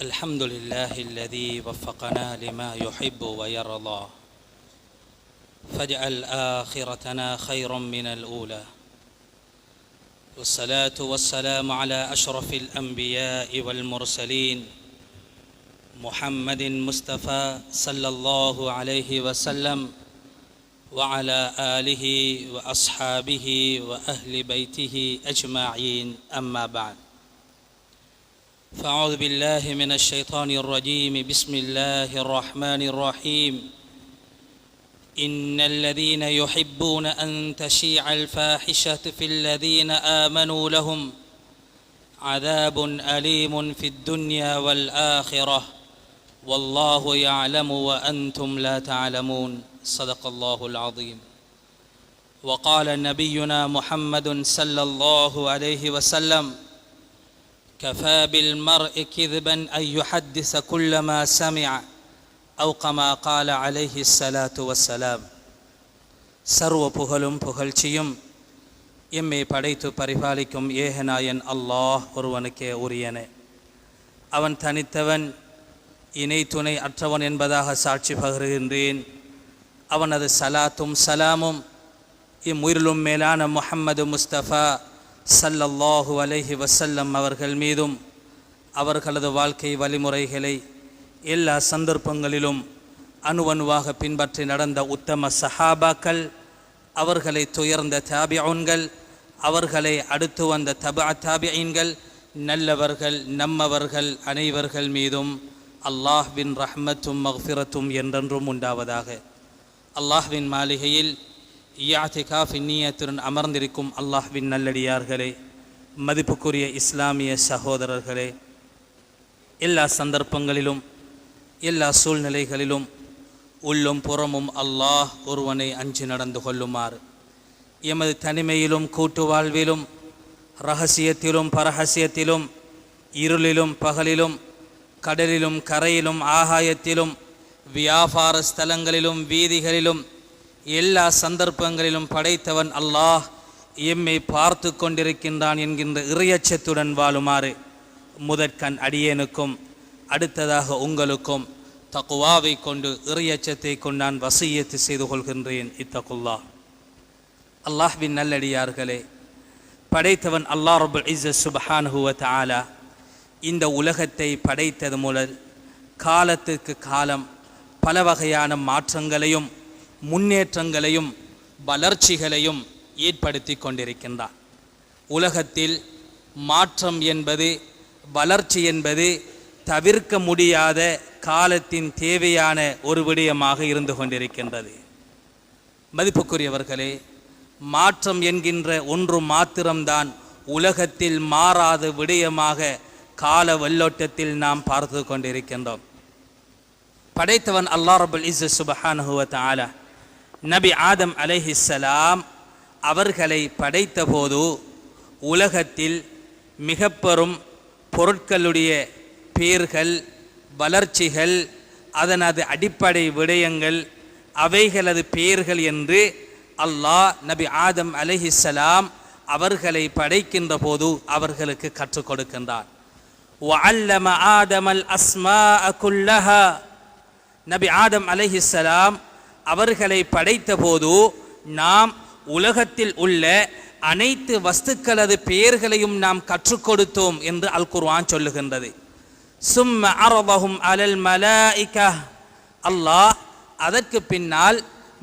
الحمد لله الذي وفقنا لما يحب ويرضى فاجعل آخرتنا خيرا من الأولى والصلاة والسلام على أشرف الأنبياء والمرسلين محمد مصطفى صلى الله عليه وسلم وعلى آله وأصحابه وأهل بيته أجمعين أما بعد فأعوذ بالله من الشيطان الرجيم بسم الله الرحمن الرحيم إن الذين يحبون أن تشيع الفاحشة في الذين آمنوا لهم عذاب أليم في الدنيا والآخرة والله يعلم وأنتم لا تعلمون صدق الله العظيم. وقال نبينا محمد صلى الله عليه وسلم كفى بالمرء كذبا أن يحدث كل ما سمع أو كما قال عليه الصلاة والسلام. சர்வ புகழும் புகழ்ச்சியும் எம்மை படைத்து பரிபாலிக்கும் ஏகநாயன் அல்லாஹ் ஒருவனுக்கே உரியனே. அவன் தனித்தவன், இணை துணை அற்றவன் என்பதாக சாட்சி பகருகின்றேன். அவனது சலாத்தும் சலாமும் இம்முயிரிலும் மேலான முஹம்மது முஸ்தபா ஸல்லல்லாஹு அலைஹி வஸல்லம் அவர்கள் மீதும் அவர்களது வாழ்க்கை வழிமுறைகளை எல்லா சந்தர்ப்பங்களிலும் அணுவணுவாக பின்பற்றி நடந்த உத்தம சஹாபாக்கள், அவர்களை துயர்ந்த தாபிஊன்கள், அவர்களை அடுத்து வந்த தபா தாபிஈன்கள், நல்லவர்கள் நம்மவர்கள் அனைவர்கள் மீதும் அல்லாஹ்வின் ரஹ்மத்தும் மக்ஃபிரத்தும் என்றென்றும் உண்டாவதாக. அல்லாஹ்வின் மாளிகையில் இஅ்திகாஃப் நிய்யத்துடன் அமர்ந்திருக்கும் அல்லாஹ்வின் நல்லடியார்களே, மதிப்புக்குரிய இஸ்லாமிய சகோதரர்களே, எல்லா சந்தர்ப்பங்களிலும் எல்லா சூழ்நிலைகளிலும் உள்ளும் புறமும் அல்லாஹ் ஒருவனை அஞ்சி நடந்து கொள்ளுமாறு எமது தனிமையிலும் கூட்டு வாழ்விலும் இரகசியத்திலும் பரஹசியத்திலும் இருளிலும் பகலிலும் கடலிலும் கரையிலும் ஆகாயத்திலும் வியாபார ஸ்தலங்களிலும் வீதிகளிலும் எல்லா சந்தர்ப்பங்களிலும் படைத்தவன் அல்லாஹ் எம்மை பார்த்து கொண்டிருக்கின்றான் என்கின்ற இறையச்சத்துடன் வாழுமாறு முதற்கண் அடியேனுக்கும் அடுத்ததாக உங்களுக்கும் தக்வாவை கொண்டு இறையச்சத்தை கொண்டு நான் வசியத்து செய்து கொள்கின்றேன். இத்தகுல்லாஹ். அல்லாஹ்வின் நல்லடியார்களே, படைத்தவன் அல்லாஹ் ரப்புல் இஸ்ஸத் சுப்ஹானஹு வ தஆலா இந்த உலகத்தை படைத்தது முதல் காலத்துக்கு காலம் பல வகையான மாற்றங்களையும் முன்னேற்றங்களையும் வளர்ச்சிகளையும் ஏற்படுத்தி கொண்டிருக்கின்றான். உலகத்தில் மாற்றம் என்பது, வளர்ச்சி என்பது தவிர்க்க முடியாத காலத்தின் தேவையான ஒரு விடயமாக இருந்து கொண்டிருக்கின்றது. மதிப்புக்குரியவர்களே, மாற்றம் என்கின்ற ஒன்று மாத்திரம்தான் உலகத்தில் மாறாத விடயமாக கால வெள்ளோட்டத்தில் நாம் பார்த்து கொண்டிருக்கின்றோம். படைத்தவன் அல்லாஹ் ரப்புல் இஸ்ஸத் சுப்ஹானஹு வ தஆலா நபி ஆதம் அலைஹிஸ்ஸலாம் அவர்களை படைத்த போது உலகத்தில் மிக பெரும் பொருட்களுடைய பேர்கள், வளர்ச்சிகள், அதனது அடிப்படை விடயங்கள், அவைகளது பேர்கள் என்று அல்லாஹ் நபி ஆதம் அலைஹிஸ்ஸலாம் அவர்களை படைக்கின்ற போது அவர்களுக்கு கற்றுக் கொடுக்கின்றார். வஅல்லம ஆதமல் அஸ்மாஅ குல்லஹா. நபி ஆதம் அலைஹிஸ்ஸலாம் அவர்களை படைத்த போது நாம் உலகத்தில் உள்ள அனைத்து வஸ்துக்களது பெயர்களையும் நாம் கற்றுக் கொடுத்தோம் என்று அல் குர்ஆன் சொல்லுகின்றது. சும்ம அரதஹும் அலல் மலாயிகா. அல்லாஹ் அதற்கு பின்னால்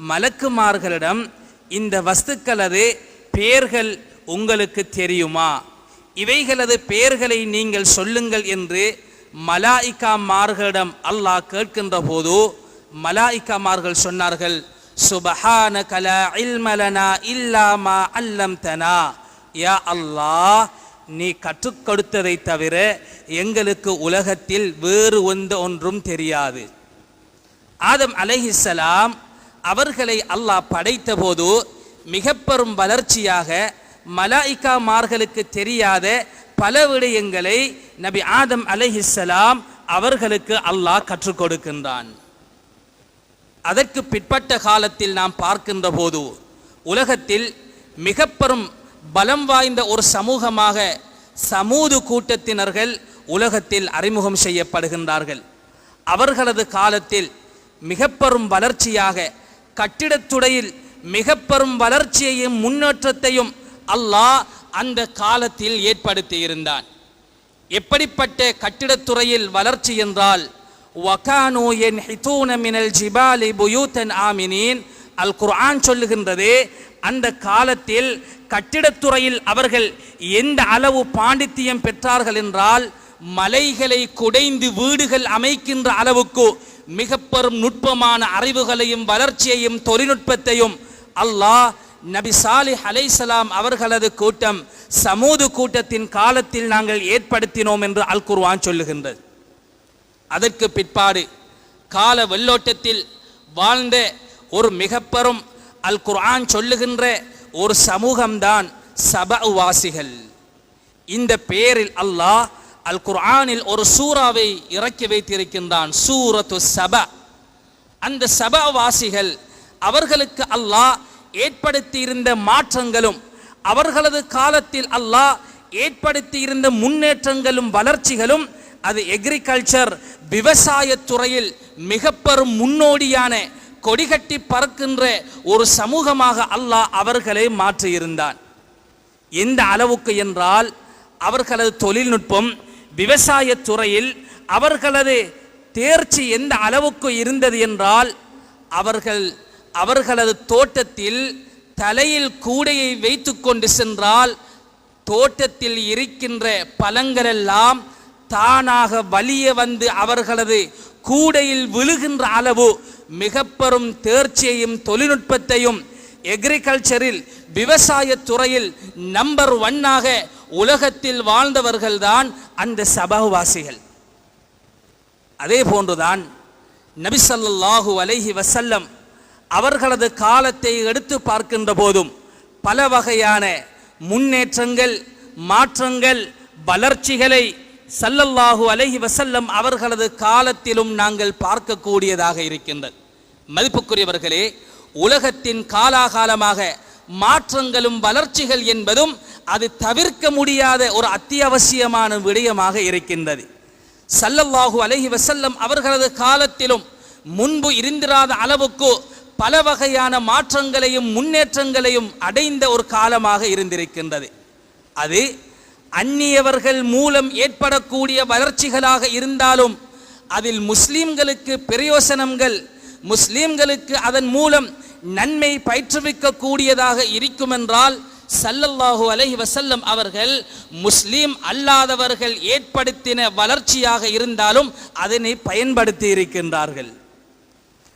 மலக்குமார்களிடம் இந்த வஸ்துக்களது பெயர்கள் உங்களுக்கு தெரியுமா, இவைகளது பெயர்களை நீங்கள் சொல்லுங்கள் என்று மலாயிகாமார்களிடம் அல்லாஹ் கேட்கின்ற போது மலாயிகாமார்கள் சொன்னார்கள், சுப்ஹானக லா இல்ம லனா இல்லா மா அல்லம்தனா. யா அல்லாஹ், நீ கற்றுக் கொடுத்ததை தவிர எங்களுக்கு உலகத்தில் வேறு ஒன்றும் தெரியாது. ஆதம் அலைஹிஸ்ஸலாம் அவர்களை அல்லாஹ் படைத்த போது மிக பெரும் வளர்ச்சியாக மலாயிகாமார்களுக்கு தெரியாத பல விடயங்களை நபி ஆதம் அலைஹிஸ்ஸலாம் அவர்களுக்கு அல்லாஹ் கற்றுக் கொடுக்கின்றான். அதற்கு பிற்பட்ட காலத்தில் நாம் பார்க்கின்ற போது உலகத்தில் மிக பெரும் பலம் வாய்ந்த ஒரு சமூகமாக சமூது கூட்டத்தினர்கள் உலகத்தில் அறிமுகம் செய்யப்படுகின்றார்கள். அவர்களது காலத்தில் மிக பெரும் வளர்ச்சியாக கட்டிடத்துறையில் மிக பெரும் வளர்ச்சியையும் முன்னேற்றத்தையும் அல்லாஹ் அந்த காலத்தில் ஏற்படுத்தி இருந்தான். எப்படிப்பட்ட கட்டிடத்துறையில் வளர்ச்சி என்றால் வகானூ யன்ஹிதூன மினல் ஜிபாலி புயூதன் ஆமினீன். அல் குர்ஆன் சொல்லுகின்றது, அந்த காலத்தில் கட்டிடத்துறையில் அவர்கள் எந்த அளவு பாண்டித்தியம் பெற்றார்கள் என்றால் மலைகளை குடைந்து வீடுகள் அமைக்கின்ற அளவுக்கு மிக பெரும் நுட்பமான அறிவுகளையும் வளர்ச்சியையும் தொழில்நுட்பத்தையும் அல்லாஹ் நபி சாலிஹ் அலைஹிஸ்ஸலாம் அவர்களது கூட்டம் சமூது கூட்டத்தின் காலத்தில் நாங்கள் ஏற்படுத்தினோம் என்று அல் குர்ஆன் சொல்லுகின்றது. அதற்கு பிற்பாடு கால வெள்ளோட்டத்தில் வாழ்ந்த ஒரு மிக பெரும் அல் குர்ஆன் சொல்லுகின்ற ஒரு சமூகம்தான் சபஅவாசிகள். இந்த பெயரில் அல்லாஹ் அல் குர்ஆனில் ஒரு சூறாவை இறக்கி வைத்திருக்கின்றான், சூரத்து சப. அந்த சபஅவாசிகள் அவர்களுக்கு அல்லாஹ் ஏற்படுத்தி இருந்த மாற்றங்களும் அவர்களது காலத்தில் அல்லாஹ் ஏற்படுத்தி இருந்த முன்னேற்றங்களும் வளர்ச்சிகளும் அது எக்ரிகல்ச்சர் விவசாயத்துறையில் மிக பெரும் முன்னோடியான கொடிகட்டி பறக்கின்ற ஒரு சமூகமாக அல்லாஹ் அவர்களை மாற்றியிருந்தான். எந்த அளவுக்கு என்றால் அவர்களது தொழில்நுட்பம் விவசாயத்துறையில் அவர்களது தேர்ச்சி எந்த அளவுக்கு இருந்தது என்றால் அவர்களது தோட்டத்தில் தலையில் கூடையை வைத்து கொண்டு சென்றால் தோட்டத்தில் இருக்கின்ற பழங்களெல்லாம் தானாக வலிய வந்து அவர்களது கூடையில் விழுகின்ற அளவு மிக பெரும் தேர்ச்சியையும் தொழில்நுட்பத்தையும் எக்ரிகல்ச்சரில் விவசாயத்துறையில் நம்பர் 1 உலகத்தில் வாழ்ந்தவர்கள்தான் அந்த சபஅவாசிகள். அதே போன்றுதான் நபி ஸல்லல்லாஹு அலைஹி வஸல்லம் அவர்களது காலத்தை எடுத்து பார்க்கின்ற போதும் பல வகையான முன்னேற்றங்கள் மாற்றங்கள் வளர்ச்சிகளை ஸல்லல்லாஹு அலைஹி வஸல்லம் அவர்களது காலத்திலும் நாங்கள் பார்க்கக்கூடியதாக இருக்கின்றது. மதிப்புக்குரியவர்களே, உலகத்தின் காலாகாலமாக மாற்றங்களும் வளர்ச்சிகள் என்பதும் அது தவிர்க்க முடியாத ஒரு அத்தியாவசியமான விடயமாக இருக்கின்றது. ஸல்லல்லாஹு அலைஹி வஸல்லம் அவர்களது காலத்திலும் முன்பு இருந்திராத அளவுக்கு பல வகையான மாற்றங்களையும் முன்னேற்றங்களையும் அடைந்த ஒரு காலமாக இருந்திருக்கின்றது. அது அந்நியவர்கள் மூலம் ஏற்படக்கூடிய வளர்ச்சிகளாக இருந்தாலும் அதில் முஸ்லீம்களுக்கு பிரயோசனங்கள், முஸ்லீம்களுக்கு அதன் மூலம் நன்மை பயிற்றுவிக்கக்கூடியதாக இருக்கும் என்றால் ஸல்லல்லாஹு அலைஹி வஸல்லம் அவர்கள் முஸ்லீம் அல்லாதவர்கள் ஏற்படுத்தின வளர்ச்சியாக இருந்தாலும் அதனை பயன்படுத்தி இருக்கின்றார்கள்,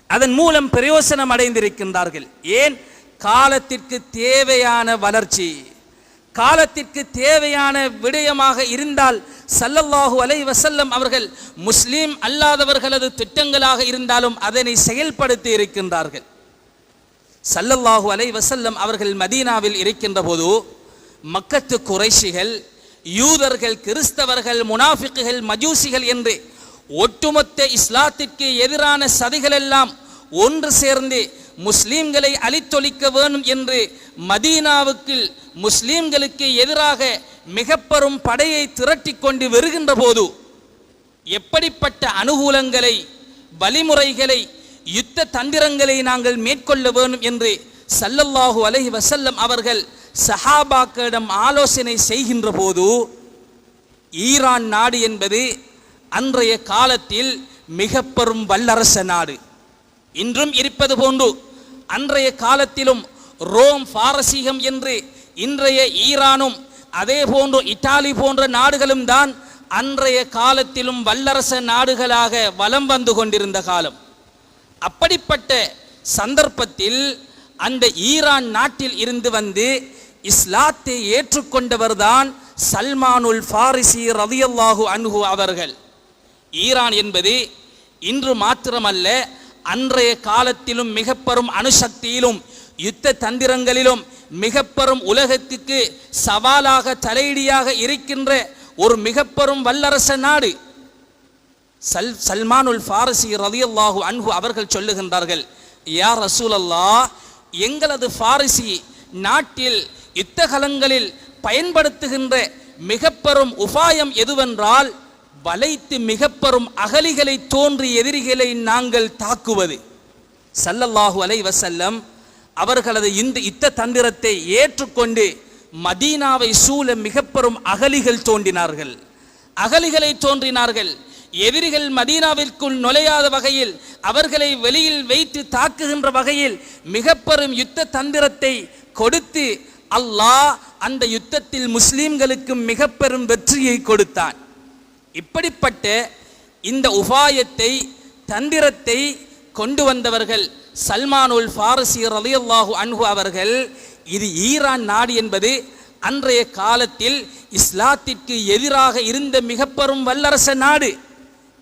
அதன் மூலம் பிரயோசனம் அடைந்திருக்கின்றார்கள். ஏன்? காலத்திற்கு தேவையான வளர்ச்சி, காலத்திற்கு தேவையான விடயமாக இருந்தால் ஸல்லல்லாஹு அலைஹி வஸல்லம் அவர்கள் முஸ்லீம் அல்லாதவர்களது திட்டங்களாக இருந்தாலும் அதனை செயல்படுத்தி இருக்கின்றார்கள். ஸல்லல்லாஹு அலைஹி வஸல்லம் அவர்கள் மதீனாவில் இருக்கின்ற போது மக்கத்து குறைஷிகள், யூதர்கள், கிறிஸ்தவர்கள், முனாஃபிக்குகள், மஜூசிகள் என்று ஒட்டுமொத்த இஸ்லாத்திற்கு எதிரான சதிகள் எல்லாம் ஒன்று சேர்ந்து முஸ்லீம்களை அழித்தொழிக்க வேண்டும் என்று மதீனாவுக்கு முஸ்லீம்களுக்கு எதிராக மிக பெரும் படையை திரட்டி கொண்டு வருகின்ற போது எப்படிப்பட்ட அனுகூலங்களை, வழிமுறைகளை, யுத்த தந்திரங்களை நாங்கள் மேற்கொள்ள வேண்டும் என்று ஸல்லல்லாஹு அலைஹி வஸல்லம் அவர்கள் சஹாபாக்களிடம் ஆலோசனை செய்கின்ற போது ஈரான் நாடு என்பது அன்றைய காலத்தில் மிக பெரும் வல்லரச நாடு. இன்றும் இருப்பது போன்று அன்றைய காலத்திலும் ரோம் பாரசீகம் என்று இன்றைய ஈரானும் அதே போன்று இத்தாலி போன்ற நாடுகளும் தான் அன்றைய காலத்திலும் வல்லரச நாடுகளாக வலம் வந்து கொண்டிருந்த காலம். அப்படிப்பட்ட சந்தர்ப்பத்தில் அந்த ஈரான் நாட்டில் இருந்து வந்து இஸ்லாத்தை ஏற்றுக்கொண்டவர்தான் சல்மானுல் ஃபாரிசி ரலியல்லாஹு அன்ஹு அவர்கள். ஈரான் என்பது இன்று மாத்திரமல்ல, அன்றைய காலத்திலும் மிக பெரும் அணுசக்தியிலும் யுத்த தந்திரங்களிலும் மிக பெரும் உலகத்துக்கு சவாலாக தலையீடியாக இருக்கின்ற ஒரு மிக பெரும் வல்லரச நாடு. சல்மானுல் ஃபாரிசி ரலியல்லாஹு அன்ஹு அவர்கள் சொல்லுகின்றார்கள், யா ரசூலல்லாஹ், எங்களது ஃபாரிசி நாட்டில் யுத்தகலங்களில் பயன்படுத்துகின்ற மிக பெரும் உபாயம் எதுவென்றால் வளைத்து மிக பெரும் அகலிகளை தோன்றி எதிரிகளை நாங்கள் தாக்குவது. ஸல்லல்லாஹு அலைஹி வஸல்லம் அவர்களது இந்த யுத்த தந்திரத்தை ஏற்றுக்கொண்டு மதீனாவை சூழ மிக பெரும் அகலிகள் தோன்றினார்கள். எதிரிகள் மதீனாவிற்குள் நுழையாத வகையில், அவர்களை வெளியில் வைத்து தாக்குகின்ற வகையில் மிக பெரும் யுத்த தந்திரத்தை கொடுத்து அல்லாஹ் அந்த யுத்தத்தில் முஸ்லிம்களுக்கு மிக பெரும் வெற்றியை கொடுத்தான். இப்படிப்பட்ட இந்த உபாயத்தை தந்திரத்தை கொண்டு வந்தவர்கள் சல்மானுல் ஃபாரிசி ரலியல்லாஹு அன்ஹு அவர்கள். இது ஈரான் நாடு என்பது அன்றைய காலத்தில் இஸ்லாத்திற்கு எதிராக இருந்த மிக பெரும் வல்லரச நாடு.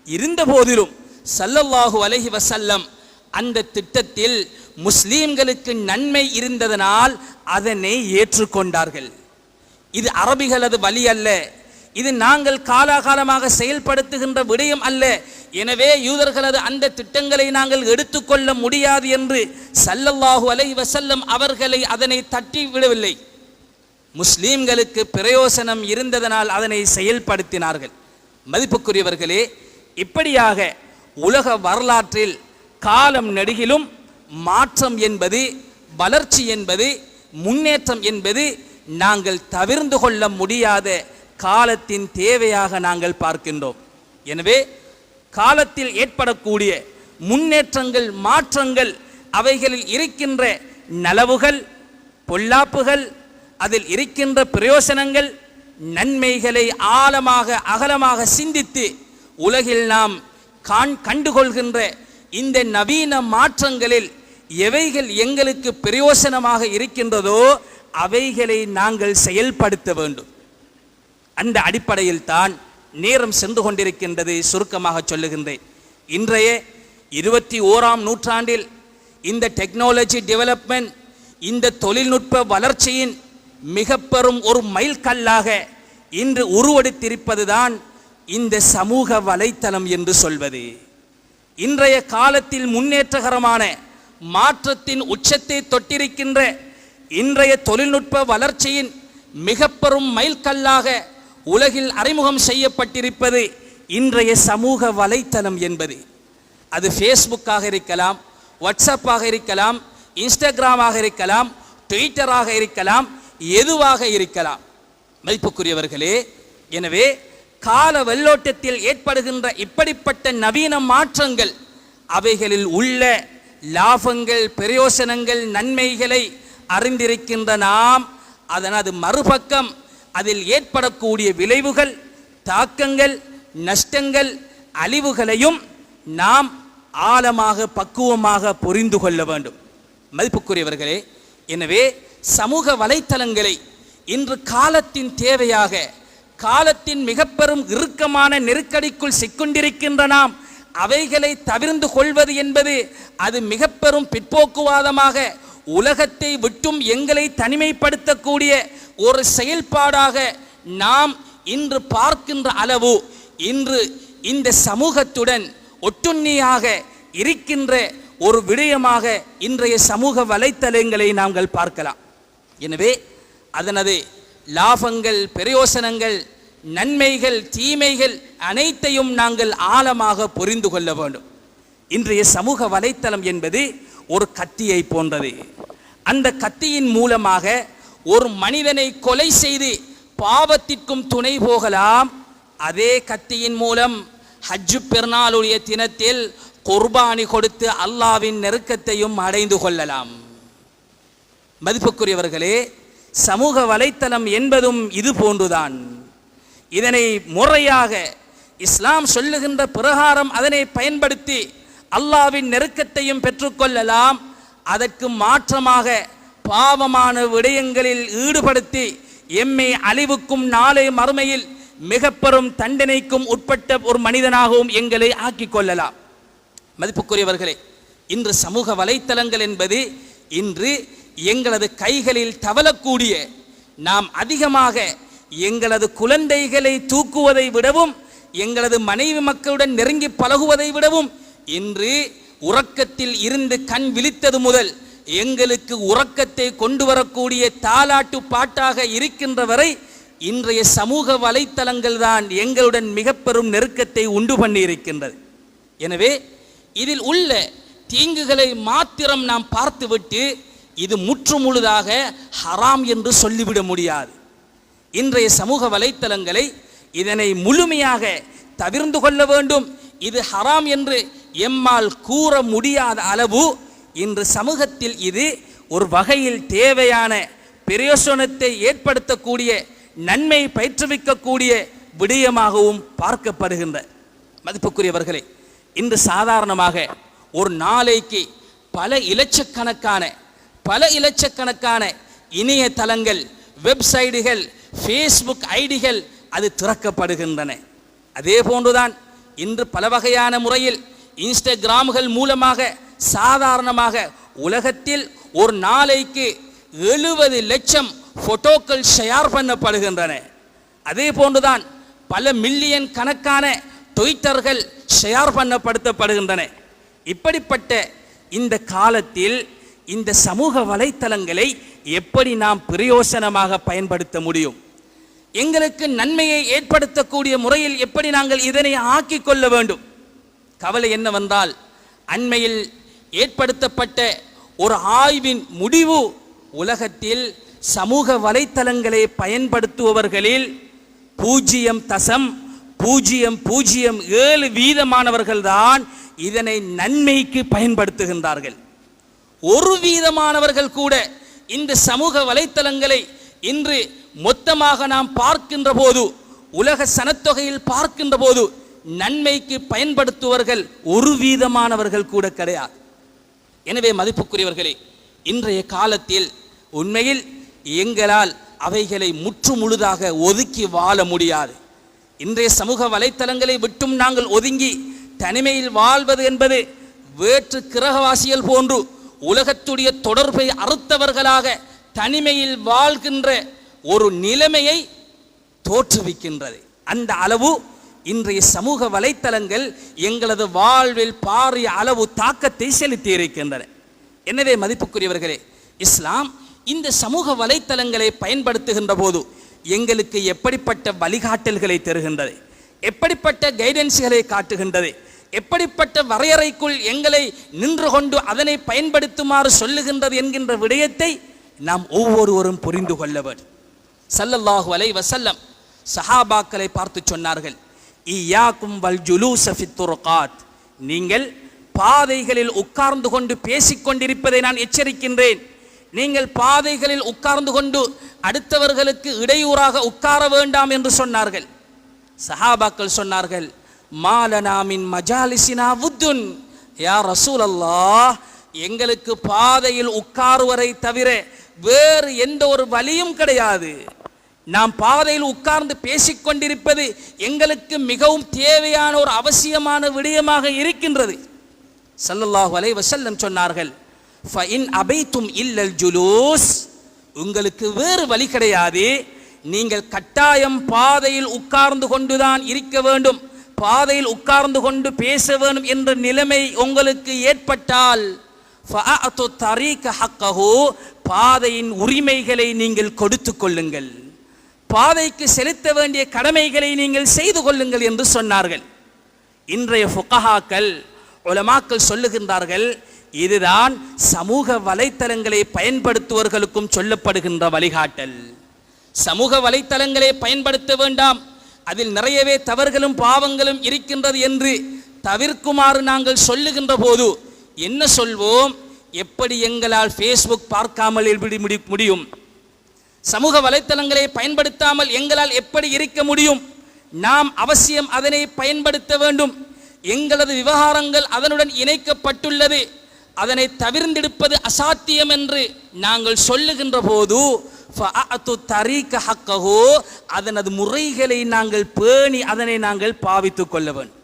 இருந்த போதிலும் ஸல்லல்லாஹு அலைஹி வஸல்லம் அந்த திட்டத்தில் முஸ்லீம்களுக்கு நன்மை இருந்ததனால் அதனை ஏற்றுக்கொண்டார்கள். இது அரபிகளது வழி அல்ல, இது நாங்கள் காலாகாலமாக செயல்படுத்துகின்ற விடயம் அல்ல. எனவே யூதர்களது அந்த திட்டங்களை நாங்கள் எடுத்துக்கொள்ள முடியாது என்று ஸல்லல்லாஹு அலைஹி வஸல்லம் அவர்களை அதனை தட்டி விடவில்லை. முஸ்லீம்களுக்கு பிரயோசனம் இருந்ததனால் அதனை செயல்படுத்தினார்கள். மதிப்புக்குரியவர்களே, இப்படியாக உலக வரலாற்றில் காலம் நெடுகிலும் மாற்றம் என்பது, வளர்ச்சி என்பது, முன்னேற்றம் என்பது நாங்கள் தவிர்ந்து கொள்ள முடியாத காலத்தின் தேவையாக நாங்கள் பார்க்கின்றோம். எனவே காலத்தில் ஏற்படக்கூடிய முன்னேற்றங்கள், மாற்றங்கள், அவைகளில் இருக்கின்ற நலவுகள், பொல்லாப்புகள், அதில் இருக்கின்ற பிரயோசனங்கள், நன்மைகளை ஆழமாக அகலமாக சிந்தித்து உலகில் நாம் கண்டுகொள்கின்ற இந்த நவீன மாற்றங்களில் எவைகள் எங்களுக்கு பிரயோசனமாக இருக்கின்றதோ அவைகளை நாங்கள் செயல்படுத்த வேண்டும். அந்த அடிப்படையில் தான் நேரம் சென்று கொண்டிருக்கின்றது. சுருக்கமாக சொல்லுகின்றேன், இன்றைய 21ஆம் நூற்றாண்டில் இந்த டெக்னாலஜி டெவலப்மெண்ட், இந்த தொழில்நுட்ப வளர்ச்சியின் மிக பெரும் ஒரு மைல்கல்லாக இன்று உருவெடுத்திருப்பதுதான் இந்த சமூக வலைத்தளம் என்று சொல்வது. இன்றைய காலத்தில் முன்னேற்றகரமான மாற்றத்தின் உச்சத்தை தொட்டிருக்கின்ற இன்றைய தொழில்நுட்ப வளர்ச்சியின் மிக பெரும் மைல்கல்லாக உலகில் அறிமுகம் செய்யப்பட்டிருப்பது இன்றைய சமூக வலைத்தளம் என்பது. அது ஃபேஸ்புக்காக இருக்கலாம், வாட்ஸ்அப்பாக இருக்கலாம், இன்ஸ்டாகிராமாக இருக்கலாம், ட்விட்டராக இருக்கலாம், எதுவாக இருக்கலாம். மதிப்புக்குரியவர்களே, எனவே கால வெள்ளோட்டத்தில் ஏற்படுகின்ற இப்படிப்பட்ட நவீன மாற்றங்கள், அவைகளில் உள்ள லாபங்கள், பிரயோசனங்கள், நன்மைகளை அறிந்திருக்கின்ற நாம் அதனது மறுபக்கம் அதில் ஏற்படக்கூடிய விளைவுகள், தாக்கங்கள், நஷ்டங்கள், அழிவுகளையும் நாம் ஆழமாக பக்குவமாக புரிந்து கொள்ள வேண்டும். மதிப்புக்குரியவர்களே, எனவே சமூக வலைத்தளங்களை இன்று காலத்தின் தேவையாக, காலத்தின் மிக பெரும் இறுக்கமான நெருக்கடிக்குள் சிக்கொண்டிருக்கின்ற நாம் அவைகளை தவிர்ந்து கொள்வது என்பது அது மிக பெரும் பிற்போக்குவாதமாக, உலகத்தை விட்டும் எங்களை தனிமைப்படுத்தக்கூடிய ஒரு செயல்பாடாக நாம் இன்று பார்க்கின்ற அளவு இன்று இந்த சமூகத்துடன் ஒட்டுண்ணியாக இருக்கின்ற ஒரு விடயமாக இன்றைய சமூக வலைத்தளங்களை நாங்கள் பார்க்கலாம். எனவே அதனது லாபங்கள், பிரயோசனங்கள், நன்மைகள், தீமைகள் அனைத்தையும் நாங்கள் ஆழமாக புரிந்து கொள்ள வேண்டும். இன்றைய சமூக வலைத்தளம் என்பது ஒரு கத்தியை போன்றது. அந்த கத்தியின் மூலமாக ஒரு மனிதனை கொலை செய்து பாவத்திற்கும் துணை போகலாம். அதே கத்தியின் மூலம் ஹஜ்ஜு பெருநாளுடைய தினத்தில் குர்பானி கொடுத்து அல்லாவின் நெருக்கத்தையும் அடைந்து கொள்ளலாம். மதிப்புக்குரியவர்களே, சமூக வலைத்தளம் என்பதும் இது போன்றுதான். இதனை முறையாக இஸ்லாம் சொல்லுகின்ற பிரகாரம் அதனை பயன்படுத்தி அல்லாவின் நெருக்கத்தையும் பெற்றுக்கொள்ளலாம். அதற்கு மாற்றமாக பாவமான விடயங்களில் ஈடுபடுத்தி எம்மை அழிவுக்கும் நாளை மறுமையில் மிக பெரும் தண்டனைக்கும் உட்பட்ட ஒரு மனிதனாகவும் எங்களை ஆக்கிக் கொள்ளலாம். மதிப்புக்குரியவர்களே, இன்று சமூக வலைத்தளங்கள் என்பது இன்று எங்களது கைகளில் தவளக்கூடிய, நாம் அதிகமாக எங்களது குழந்தைகளை தூக்குவதை விடவும், எங்களது மனைவி மக்களுடன் நெருங்கி பழகுவதை விடவும், இன்று உறக்கத்தில் இருந்து கண் விழித்தது முதல் எங்களுக்கு உறக்கத்தை கொண்டு வரக்கூடிய தாலாட்டு பாட்டாக இருக்கின்ற வரை இன்றைய சமூக வலைத்தளங்கள் தான் எங்களுடன் மிக பெரும் நெருக்கத்தை உண்டு பண்ணி இருக்கின்றது. எனவே இதில் உள்ள தீங்குகளை மாத்திரம் நாம் பார்த்துவிட்டு இது முற்றுமுழுதாக ஹராம் என்று சொல்லிவிட முடியாது. இன்றைய சமூக வலைத்தளங்களை இதனை முழுமையாக தவிர்ந்து கொள்ள வேண்டும். இது ஹராம் என்று எம்மால் கூற முடியாத அளவு இன்று சமூகத்தில் இது ஒரு வகையில் தேவையான பிரயோசனத்தை ஏற்படுத்தக்கூடிய நன்மை பயிற்றுவிக்கக்கூடிய விடயமாகவும் பார்க்கப்படுகின்ற மதிப்புக்குரியவர்களே, இன்று சாதாரணமாக ஒரு நாளைக்கு பல இலட்சக்கணக்கான இணையதளங்கள், வெப்சைட்டுகள், ஃபேஸ்புக் ஐடிகள் அது திறக்கப்படுகின்றன. அதே போன்றுதான் இன்று பல வகையான முறையில் இன்ஸ்டாகிராம்கள் மூலமாக சாதாரணமாக உலகத்தில் ஒரு நாளைக்கு 70 லட்சம் போட்டோக்கள் ஷேர் பண்ணப்படுகின்றன. அதே போன்றுதான் பல மில்லியன் கணக்கான ட்விட்டர்கள் ஷேர் பண்ணப்படுத்தப்படுகின்றன. இப்படிப்பட்ட இந்த காலத்தில் இந்த சமூக வலைத்தளங்களை எப்படி நாம் பிரயோசனமாக பயன்படுத்த முடியும்? எங்களுக்கு நன்மையை ஏற்படுத்தக்கூடிய முறையில் எப்படி நாங்கள் இதனை ஆக்கிக் கொள்ள வேண்டும்? கவலை என்னவென்றால், அண்மையில் ஏற்படுத்தப்பட்ட ஒரு ஆய்வின் முடிவு, உலகத்தில் சமூக வலைத்தளங்களை பயன்படுத்துபவர்களில் 0.007% தான் இதனை நன்மைக்கு பயன்படுத்துகின்றார்கள். 1% கூட இந்த சமூக வலைத்தளங்களை இன்று மொத்தமாக நாம் பார்க்கின்ற போது, உலக சனத்தொகையில் பார்க்கின்ற போது நன்மைக்கு பயன்படுத்துவர்கள் 1% கூட கிடையாது. எனவே மதிப்புக்குரியவர்களே, இன்றைய காலத்தில் உண்மையில் எங்களால் அவைகளை முற்று முழுதாக ஒதுக்கி வாழ முடியாது. இன்றைய சமூக வலைத்தளங்களை விட்டும் நாங்கள் ஒதுங்கி தனிமையில் வாழ்வது என்பது வேற்று கிரகவாசிகள் போன்று உலகத்துடைய தொடர்பை அறுத்தவர்களாக தனிமையில் வாழ்கின்ற ஒரு நிலைமையை தோற்றுவிக்கின்றது. அந்த அளவு இன்றைய சமூக வலைத்தளங்கள் எங்களது வாழ்வில் பாரிய அளவு தாக்கத்தை செலுத்தி இருக்கின்றன. எனவே மதிப்புக்குரியவர்களே, இஸ்லாம் இந்த சமூக வலைத்தளங்களை பயன்படுத்துகின்ற போது எங்களுக்கு எப்படிப்பட்ட வழிகாட்டல்களை தருகின்றது, எப்படிப்பட்ட கைடன்ஸ்களை காட்டுகின்றது, எப்படிப்பட்ட வரையறைக்குள் எங்களை நின்று கொண்டு அதனை பயன்படுத்துமாறு சொல்லுகின்றது என்கின்ற விடயத்தை நாம் ஒவ்வொருவரும் புரிந்து கொள்ள வேண்டும். ஸல்லல்லாஹு அலைஹி வஸல்லம் சஹாபாக்களை பார்த்து சொன்னார்கள், இய்யாக்கும் வல் ஜுலூஸ ஃபித் துருகாத், நீங்கள் பாதைகளில் உட்கார்ந்து கொண்டு பேசிக்கொண்டிருப்பதை நான் எச்சரிக்கின்றேன். நீங்கள் பாதைகளில் உட்கார்ந்து கொண்டு அடுத்தவர்களுக்கு இடையூறாக உட்கார வேண்டாம் என்று சொன்னார்கள். சஹாபாக்கள் சொன்னார்கள், மாலனா மின் மஜாலிசினா வுத்துன், யா ரசூலல்லாஹ், எங்களுக்கு பாதையில் உட்காருவரை தவிர வேறு எந்த ஒரு வழியும் கிடையாது. நாம் பாதையில் உட்கார்ந்து பேசிக்கொண்டிருப்பது எங்களுக்கு மிகவும் தேவையான ஒரு அவசியமான விடயமாக இருக்கின்றது. ஸல்லல்லாஹு அலைஹி வஸல்லம் சொன்னார்கள், ஃபஇன் அபைத்தும் இல்லல் ஜுலூஸ், உங்களுக்கு வேறு வழி கிடையாது, நீங்கள் கட்டாயம் பாதையில் உட்கார்ந்து கொண்டுதான் இருக்க வேண்டும், பாதையில் உட்கார்ந்து கொண்டு பேச வேண்டும் என்ற நிலைமை உங்களுக்கு ஏற்பட்டால், ஃபஅது தரீக ஹக்கஹு, பாதையின் உரிமைகளை நீங்கள் கொடுத்து கொள்ளுங்கள், பாதைக்கு செலுத்த வேண்டிய கடமைகளை நீங்கள் செய்து கொள்ளுங்கள் என்று சொன்னார்கள். இன்றைய ஃபுகஹாக்கள், உலமாக்கள் சொல்லுகின்றார்கள், இதுதான் சமூக வலைத்தளங்களை பயன்படுத்துவர்களுக்கும் சொல்லப்படுகின்ற வழிகாட்டல். சமூக வலைத்தளங்களை பயன்படுத்த வேண்டாம், அதில் நிறையவே தவறுகளும் பாவங்களும் இருக்கின்றது என்று தவிர்க்குமாறு நாங்கள் சொல்லுகின்ற போது என்ன சொல்வோம்? எப்படி எங்களால் ஃபேஸ்புக் பார்க்காமல் முடியும்? சமூக வலைத்தளங்களை பயன்படுத்தாமல் எங்களால் எப்படி இருக்க முடியும்? நாம் அவசியம் அதனை பயன்படுத்த வேண்டும். எங்களது விவகாரங்கள் அதனுடன் இணைக்கப்பட்டுள்ளது, அதனை தவிர்ந்தெடுப்பது அசாத்தியம் என்று நாங்கள் சொல்லுகின்ற போது ஃபஅது தரீக ஹக்கஹு, அதனது முறைகளை நாங்கள் பேணி அதனை நாங்கள் பாவித்துக் கொள்ள வேண்டும்.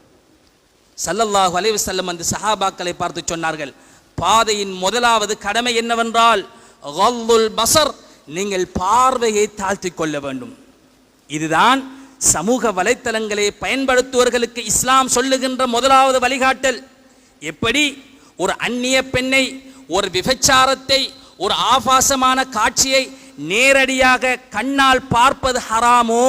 ஸல்லல்லாஹு அலைஹி வஸல்லம் அந்த சஹாபாக்களை பார்த்து சொன்னார்கள், பாதையின் முதலாவது கடமை என்னவென்றால் கல்லுல் பஸர், நீங்கள் பார்வையை தாழ்த்திக் கொள்ள வேண்டும். இதுதான் சமூக வலைத்தளங்களை பயன்படுத்துவர்களுக்கு இஸ்லாம் சொல்லுகின்ற முதலாவது வழிகாட்டல். எப்படி ஒரு அந்நிய பெண்ணை, ஒரு விபச்சாரத்தை, ஒரு ஆபாசமான காட்சியை நேரடியாக கண்ணால் பார்ப்பது ஹராமோ,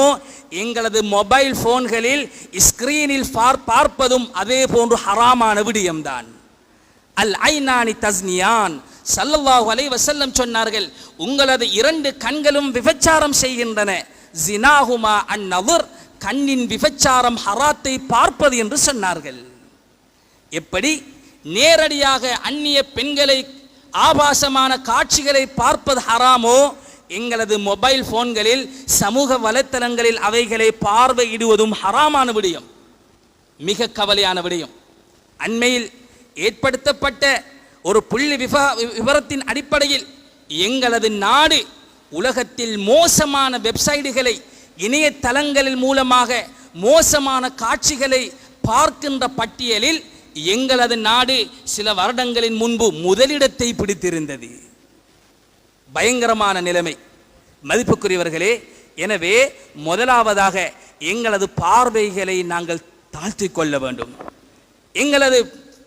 எங்களது மொபைல் போன்களில் ஸ்கிரீனில் பார்ப்பதும் அதே போன்று ஹராமான விடயம்தான். அல் ஐனானி தஸ்னியான், ஸல்லல்லாஹு அலைஹி வஸல்லம் சொன்னார்கள், உங்களது 2 கண்களும் விபச்சாரம் செய்கின்றன. ஜினாஹுமா அன்-நظர், கண்ணின் விபச்சாரம் ஹராத்தை பார்ப்பது என்று சொன்னார்கள். எப்படி நேரடியாக அந்நிய பெண்களை ஆபாசமான காட்சிகளை பார்ப்பது ஹராமோ, எங்களது மொபைல் போன்களில் சமூக வலைத்தளங்களில் அவைகளை பார்வையிடுவதும் ஹராமான விடயம், மிக கவலையான விடயம். அண்மையில் ஏற்படுத்தப்பட்ட ஒரு புள்ளி விவரத்தின் அடிப்படையில் எங்களது நாடு உலகத்தில் மோசமான வெப்சைட்டுகளை, இணையதளங்களின் மூலமாக மோசமான காட்சிகளை பார்க்கின்ற பட்டியலில் எங்களது நாடு சில வருடங்களின் முன்பு முதலிடத்தை பிடித்திருந்தது. பயங்கரமான நிலைமை மதிப்புக்குரியவர்களே. எனவே முதலாவதாக எங்களது பார்வைகளை நாங்கள் தாழ்த்தி கொள்ள வேண்டும். எங்களது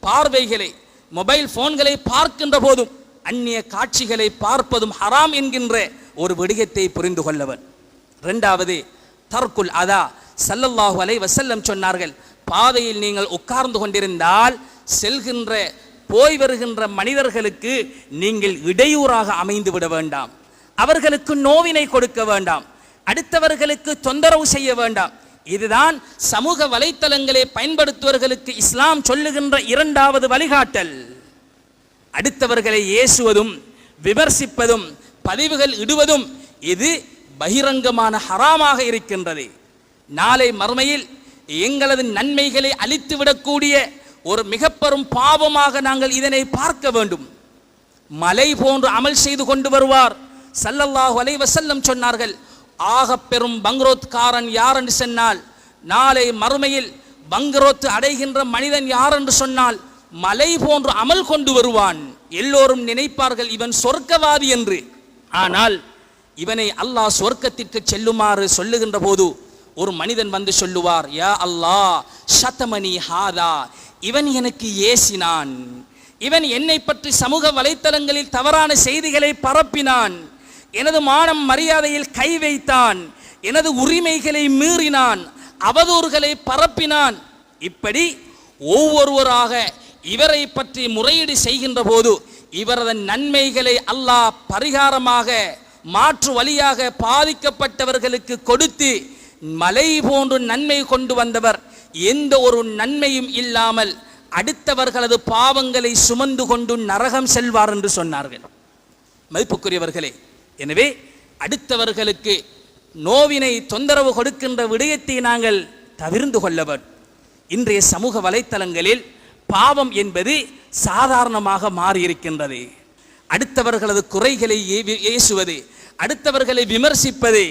பார்வைகளை, மொபைல் போன்களை பார்க்கின்ற போதும் அந்நிய காட்சிகளை பார்ப்பதும் ஹராம் என்கின்ற ஒரு விடயத்தை புரிந்து கொள்ளவன். இரண்டாவது, தர்குல் அதா. ஸல்லல்லாஹு அலைஹி வஸல்லம் சொன்னார்கள், பாதையில் நீங்கள் உட்கார்ந்து கொண்டிருந்தால் செல்கின்ற போய் வருகின்ற மனிதர்களுக்கு நீங்கள் இடையூறாக அமைந்து விட வேண்டாம், அவர்களுக்கு நோவினை கொடுக்க வேண்டாம், அடுத்தவர்களுக்கு தொந்தரவு செய்ய வேண்டாம். இதுதான் சமூக வலைத்தளங்களை பயன்படுத்துவர்களுக்கு இஸ்லாம் சொல்லுகின்ற 2வது வழிகாட்டல். அடுத்தவர்களை ஏசுவதும் விமர்சிப்பதும் பதிவுகள் இடுவதும் இது பகிரங்கமான ஹராமாக இருக்கின்றது. நாளை மறுமையில் எங்களது நன்மைகளை அழித்துவிடக்கூடிய ஒரு மிக பெரும் பாவமாக நாங்கள் இதனை பார்க்க வேண்டும். மலை போன்று அமல் செய்து கொண்டு வருவார். ஸல்லல்லாஹு அலைஹி வஸல்லம் சொன்னார்கள், ஆக பெரும் பங்கரோத்காரன் யார் என்று சொன்னால், நாளை மறுமையில் பங்கரோத்து அடைகின்ற மனிதன் யார் என்று சொன்னால் மலை போன்று அமல் கொண்டு வருவான். எல்லோரும் நினைப்பார்கள் இவன் சொர்க்கவாதி என்று. ஆனால் இவனை அல்லாஹ் சொர்க்கத்திற்கு செல்லுமாறு சொல்லுகின்ற போது ஒரு மனிதன் வந்து சொல்லுவார், யா அல்லாஹ் ஷதமனி ஹாதா, இவன் எனக்கு ஏசினான், இவன் என்னை பற்றி சமூக வலைத்தளங்களில் தவறான செய்திகளை பரப்பினான், எனது மானம் மரியாதையில் கை வைத்தான், எனது உரிமைகளை மீறினான், அவதூறுகளை பரப்பினான். இப்படி ஒவ்வொருவராக இவரை பற்றி முறையீடு செய்கின்ற போது இவரது நன்மைகளை அல்லாஹ் பரிகாரமாக மாற்று வழியாக பாதிக்கப்பட்டவர்களுக்கு கொடுத்து மலை போன்று நன்மை கொண்டு வந்தவர் எந்த ஒரு நன்மையும் இல்லாமல் அடுத்தவர்களது பாவங்களை சுமந்து கொண்டு நரகம் செல்வார் என்று சொன்னார்கள். மதிப்புக்குரியவர்களே, எனவே அடுத்தவர்களுக்கு நோவினை தொந்தரவு கொடுக்கின்ற விடயத்தை நாங்கள் தவிர்ந்து கொள்ளவர். இன்றைய சமூக வலைத்தளங்களில் பாவம் என்பது சாதாரணமாக மாறியிருக்கின்றது. அடுத்தவர்களது குறைகளை ஏசுவது, அடுத்தவர்களை விமர்சிப்பது,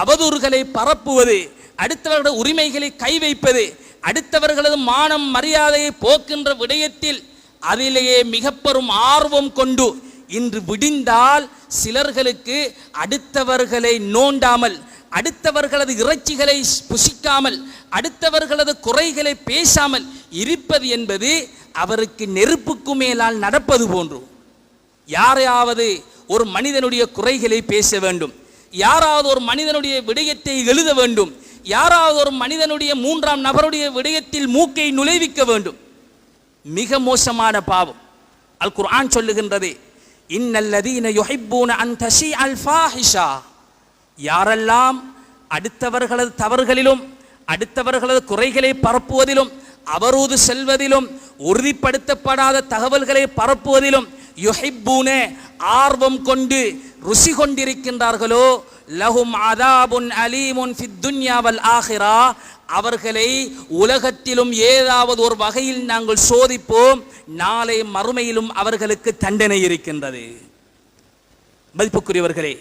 அவதூறுகளை பரப்புவது, அடுத்தவர்களது உரிமைகளை கை வைப்பது, அடுத்தவர்களது மானம் மரியாதையை போக்கின்ற விடயத்தில் அதிலேயே மிக பெரும் ஆர்வம் கொண்டு இன்று விடிந்தால் சிலர்களுக்கு அடுத்தவர்களை நோண்டாமல், அடுத்தவர்களது இறைச்சிகளை புசிக்காமல், அடுத்தவர்களது குறைகளை பேசாமல் இருப்பது என்பது அவருக்கு நெருப்புக்கு மேலால் நடப்பது போன்று. யாரையாவது ஒரு மனிதனுடைய குறைகளை பேச வேண்டும், யாராவது ஒரு மனிதனுடைய விடயத்தை எழுத வேண்டும், யாராவது ஒரு மனிதனுடைய 3ஆம் நபருடைய விடயத்தில் மூக்கை நுழைவிக்க வேண்டும். மிக மோசமான பாவம். அல் குர்ஆன் சொல்லுகின்றது, இன்னல்லதீன யுஹிப்பூன அன் தஷீஅல் ஃபாஹிஷா, யாரெல்லாம் அடுத்தவர்களது தவறுகளிலும் அடுத்தவர்களது குறைகளை பரப்புவதிலும் அவரூது செல்வதிலும் உறுதிப்படுத்தப்படாத தகவல்களை பரப்புவதிலும் யுஹிப்பூன ஆர்வம் கொண்டு ருசி கொண்டிருக்கின்றார்களோ, லஹும் அதாபுன் அலீமுன் ஃபித் துன்யா வல் ஆஹிரா, அவர்களை உலகத்திலும் ஏதாவது ஒரு வகையில் நாங்கள் சோதிப்போம், நாளை மறுமையிலும் அவர்களுக்கு தண்டனை இருக்கின்றது. மதிப்புக்குரியவர்களே,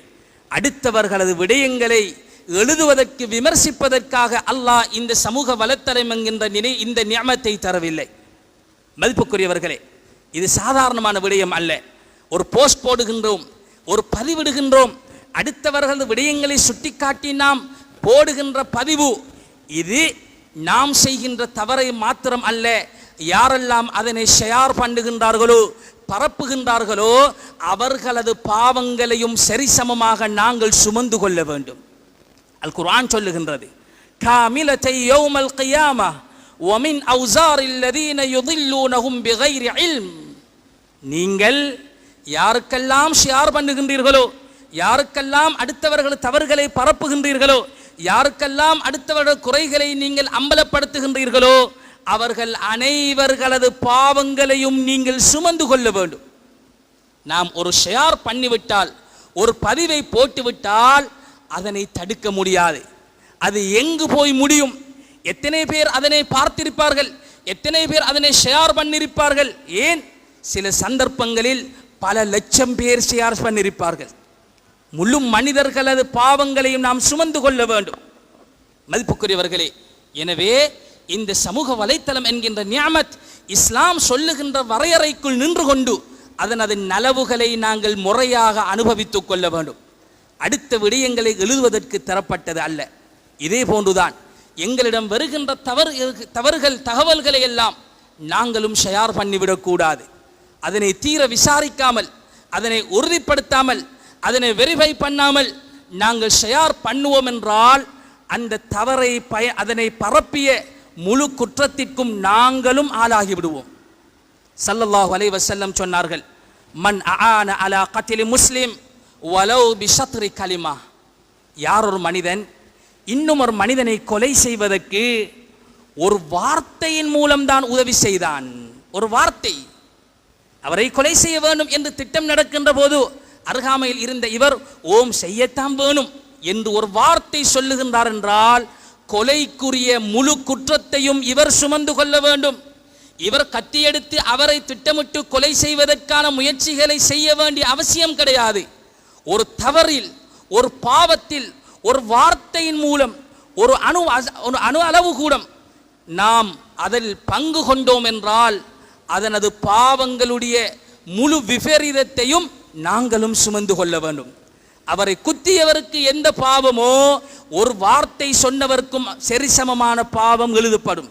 அடுத்தவர்களது விடயங்களை எழுதுவதற்கு விமர்சிப்பதற்காக அல்லாஹ் இந்த சமூக வலைத்தளம் என்கின்ற இந்த நியமத்தை தரவில்லை. மதிப்புக்குரியவர்களே, இது சாதாரணமான விடயம் அல்ல. ஒரு போஸ்ட் போடுகின்றோம், ஒரு பதிவிடுகின்றோம், அடுத்தவர்களது விடயங்களை சுட்டிக்காட்டி நாம் போடுகின்ற பதிவு, இது நாம் செய்கின்ற தவறை மாத்திரம் அல்ல, யாரெல்லாம் அதனை ஷேர் பண்ணுகின்றார்களோ, பரப்புகின்றார்களோ அவர்களது பாவங்களையும் சரிசமமாக நாங்கள் சுமந்து கொள்ள வேண்டும். அல் குர்ஆன் சொல்லுகின்றது, காமிலத்தை யௌமல் கியாமா வமின் அவ்ஸாரில் லதீன யுதில்லூனஹும் பிகைரி இல்ம். நீங்கள் யாருக்கெல்லாம் ஷியார் பண்ணுகின்றீர்களோ, யாருக்கெல்லாம் அடுத்தவர்கள் தவறுகளை பரப்புகின்றீர்களோ, யாருக்கெல்லாம் அடுத்தவர்கள் குறைகளை நீங்கள் அம்பலப்படுத்துகின்றீர்களோ அவர்கள் அனைவர்களது பாவங்களையும் நீங்கள் சுமந்து கொள்ள வேண்டும். நாம் ஒரு ஷேர் பண்ணிவிட்டால், ஒரு பதிவை போட்டுவிட்டால் அதனை தடுக்க முடியாது. அது எங்கு போய் முடியும்? எத்தனை பேர் அதனை பார்த்திருப்பார்கள், எத்தனை பேர் அதனை ஷேர் பண்ணியிருப்பார்கள். ஏன் சில சந்தர்ப்பங்களில் பல லட்சம் பேர் ஷேர் பண்ணியிருப்பார்கள். முழு மனிதர்களது பாவங்களையும் நாம் சுமந்து கொள்ள வேண்டும். மதிப்புக்குரியவர்களே, எனவே இந்த சமூக வலைத்தளம் என்கின்ற நியாமத் இஸ்லாம் சொல்லுகின்ற வரையறைக்குள் நின்று கொண்டு அதனது நலவுகளை நாங்கள் முறையாக அனுபவித்துக் கொள்ள வேண்டும். அடுத்த விடயங்களை எழுதுவதற்கு தரப்பட்டது அல்ல. இதே போன்றுதான் எங்களிடம் வருகின்ற தவறுகள் தகவல்களை எல்லாம் நாங்களும் ஷேர் பண்ணிவிடக்கூடாது. அதனை தீர விசாரிக்காமல், அதனை உறுதிப்படுத்தாமல், அதனை வெரிஃபை பண்ணாமல் நாங்கள் ஷேர் பண்ணுவோம் என்றால் அந்த தவறை அதனை பரப்பிய முழு குற்றத்திற்கும் நாங்களும் ஆளாகி விடுவோம். ஸல்லல்லாஹு அலைஹி வஸல்லம் சொன்னார்கள், மன் ஆன அலா கத்லி முஸ்லிம் வலௌ பிஷத்ரி கலிமா. யார் ஒரு மனிதன் இன்னும் ஒரு மனிதனை கொலை செய்வதற்கு ஒரு வார்த்தையின் மூலம்தான் உதவி செய்தான், ஒரு வார்த்தை, அவரை கொலை செய்ய வேண்டும் என்று திட்டம் நடக்கின்ற போது அருகாமையில் இருந்த இவர் ஓம் செய்யத்தான் வேணும் என்று ஒரு வார்த்தை சொல்லுகின்றார் என்றால் கொலைக்குரிய முழு குற்றத்தையும் இவர் சுமந்து கொள்ள வேண்டும். இவர் கத்தியெடுத்து அவரை திட்டமிட்டு கொலை செய்வதற்கான முயற்சிகளை செய்ய வேண்டிய அவசியம் கிடையாது. ஒரு தவறில், ஒரு பாவத்தில், ஒரு வார்த்தையின் மூலம் ஒரு அணு அளவு கூட நாம் அதில் பங்கு கொண்டோம் என்றால் அதனது பாவங்களுடைய முழு விபரீதத்தையும் நாங்களும் சுமந்து கொள்ள வேண்டும். அவரை குத்தியவருக்கு எந்த பாவமோ ஒரு வார்த்தை சொன்னவருக்கும் சரிசமமான பாவம் எழுதப்படும்.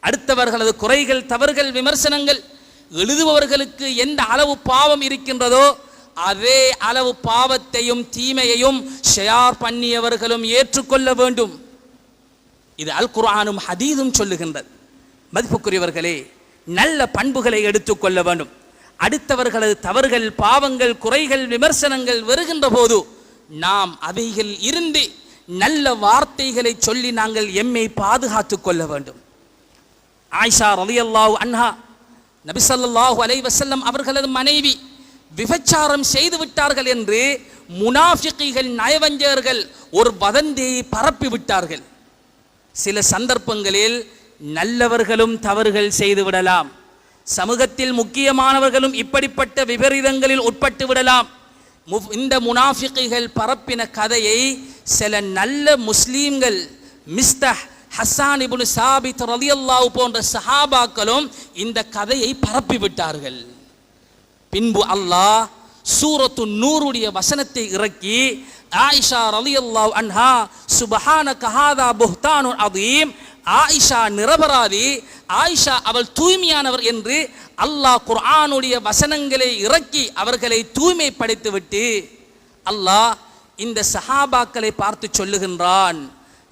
அடுத்தவர்களது குறைகள், தவறுகள், விமர்சனங்கள் எழுதுபவர்களுக்கு எந்த அளவு பாவம் இருக்கின்றதோ அதே அளவு பாவத்தையும் தீமையையும் ஷேர் பண்ணியவர்களும் ஏற்றுக்கொள்ள வேண்டும். இது அல் குர்ஆனும் ஹதீஸும் சொல்லுகின்றது. மதிப்புக்குரியவர்களே, நல்ல பண்புகளை எடுத்துக்கொள்ள வேண்டும். அடுத்தவர்களது தவறுகள், பாவங்கள், குறைகள், விமர்சனங்கள் வருகின்ற போது நாம் அவைகள் இருந்து நல்ல வார்த்தைகளை சொல்லி நாங்கள் எம்மை பாதுகாத்துக் கொள்ள வேண்டும். ஆயிஷா ரலியல்லாஹு அன்ஹா, நபி ஸல்லல்லாஹு அலைஹி வஸல்லம் அவர்களது மனைவி விபச்சாரம் செய்து விட்டார்கள் என்று முனாஃபிகீகள், நயவஞ்சகர்கள் ஒரு வதந்தியை பரப்பி விட்டார்கள். சில சந்தர்ப்பங்களில் நல்லவர்களும் தவறுகள் செய்து விடலாம். சமூகத்தில் முக்கியமானவர்களும் இப்படிப்பட்ட விபரீதங்களில் உட்பட்டு விடலாம். இந்த முனாஃபிகீகள் பரப்பின கதையை சில நல்ல முஸ்லீம்கள், மிஸ்தஹ், ஹஸ்ஸான் இப்னு சாபித் ரலியல்லாஹு போன்ற சஹாபாக்களும் இந்த கதையை பரப்பி விட்டார்கள். பின்பு அல்லாஹ் சூரத்து நூருடைய வசனத்தை இறக்கி ஆயிஷா ரலியல்லாஹு அன்ஹா சுப்ஹானக ஹாதா புஹ்தானுன் அதீம், ஆயிஷா நிரபராதி, ஆயிஷா அவள் தூய்மையானவர் என்று அல்லாஹ் குர்ஆனுடைய வசனங்களை இறக்கி அவர்களை தூய்மைப்படுத்தி விட்டு அல்லாஹ் இந்த சஹாபாக்களை பார்த்து சொல்லுகின்றான்,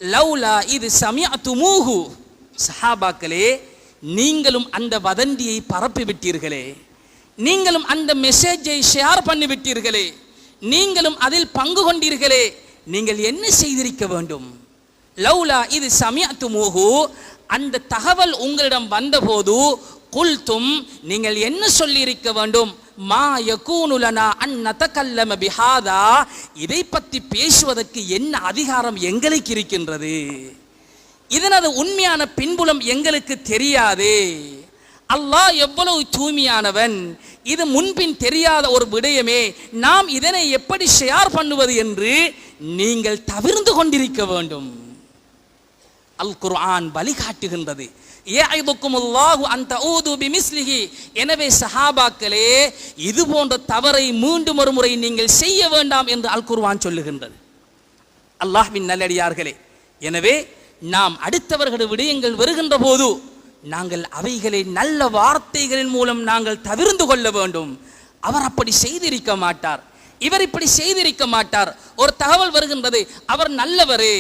லௌலா இது சமிஅதுமூஹு, சஹாபாக்களே நீங்களும் அந்த வதந்தியை பரப்பி விட்டீர்களே, நீங்களும் அந்த மெசேஜை ஷேர் பண்ணி விட்டீர்களே, நீங்களும் அதில் பங்கு கொண்டீர்களே, நீங்கள் என்ன செய்திருக்க வேண்டும்? லௌலா இது சமிஅதுமூஹு, அந்த தகவல் உங்களிடம் வந்தபோது குல்தும், நீங்கள் என்ன சொல்லியிருக்க வேண்டும்? மா யகூனு லனா அன் நதகல்லம பிஹாதா, இதை பற்றி பேசுவதற்கு என்ன அதிகாரம் எங்களுக்கு இருக்கின்றது? இதனது உண்மையான பின்புலம் எங்களுக்கு தெரியாதே. அல்லாஹ் எவ்வளவு தூய்மையானவன், இது முன்பின் தெரியாத ஒரு விடயமே, நாம் இதனை எப்படி ஷேர் பண்ணுவது என்று நீங்கள் தவிர்ந்து கொண்டிருக்க வேண்டும். அல் குர்ஆன் வழிகாட்டுகின்றது. யஅதுகுமுல்லாஹு அன் தஊது பிமிஸ்லிஹி, எனவே சஹாபாக்களே இது போன்ற தவறை மீண்டும் ஒரு முறை நீங்கள் செய்ய வேண்டாம் என்று அல் குர்ஆன் சொல்லுகின்றது. அல்லாஹ்வின் நல்லடியார்களே, எனவே நாம் அடுத்தவர்களது விடயங்கள் வருகின்ற போது நாங்கள் அவைகளை நல்ல வார்த்தைகளின் மூலம் நாங்கள் தவிர்ந்து கொள்ள வேண்டும். அவர் அப்படி செய்திருக்க மாட்டார், இவர் இப்படி செய்திருக்க மாட்டார். ஒரு தகவல் வருகின்றது, அவர் நல்லவரே,